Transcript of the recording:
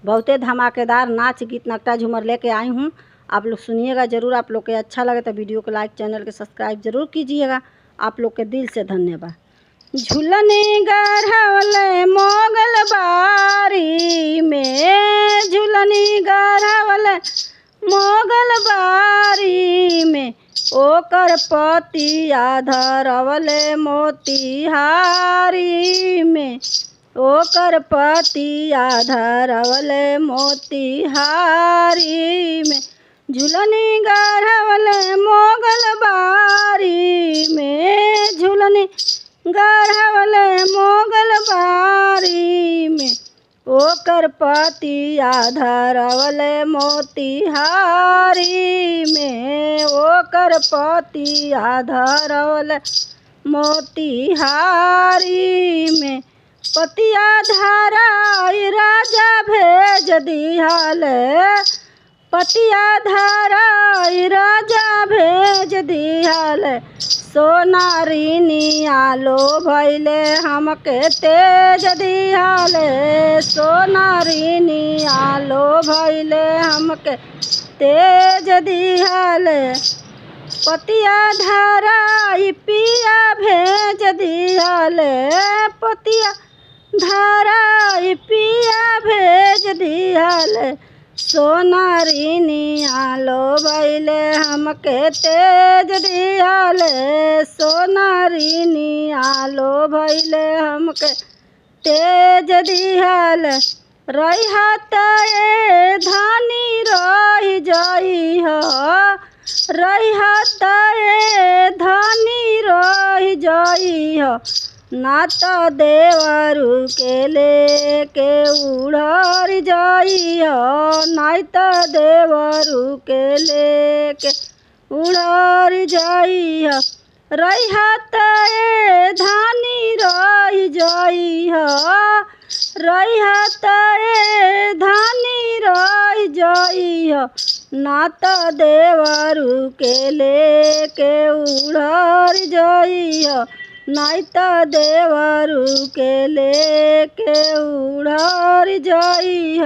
बहुते धमाकेदार नाच गीत नकटा झूमर लेके आई हूँ। आप लोग सुनिएगा ज़रूर। आप लोग के अच्छा लगे तो वीडियो को लाइक, चैनल के सब्सक्राइब ज़रूर कीजिएगा। आप लोग के दिल से धन्यवाद। झूलनी गढ़वले मोगल बारी में, झूलनी गढ़वले मोगल बारी में, ओकर पतिया धरवले मोतिहारी में, ओकर पतिया धरवले मोतिहारी में। झूलनी गढ़वले मोगल बारी में, झूलनी गढ़वले मोगल बारी में, ओकर पतिया धरवले मोतिहारी में, ओकर पतिया धरवले मोतिहारी में। पतिया धराई राजा भेज दिहले, पतिया धराई राजा भेज दिहले, सोनारिनिया लो भैले हमके तेज दिहले, सोनारिनिया लो भैले हमके तेज दिहले। पतिया धराई पिया भेज दिहले, पतिया धराई पिया भेज दिहले, सोनारिनिया लो भैले हमके तेज दिहले, सोनारिनिया लो भैले हमके तेज दिहले। रहिहत ए धानी रही जइह, रहिहत ए धानी रही जइह, ना तो देवरू के लेके उड़र जइह, नहीं तो देवरू के लेके उड़र जइह। रहिहत ए धानी रही जइह, रहिहत ए धानी रही जइह, ना तो देवरू के लेके उड़र जइह, नहीं तो देवरू के लेके उड़र जइह।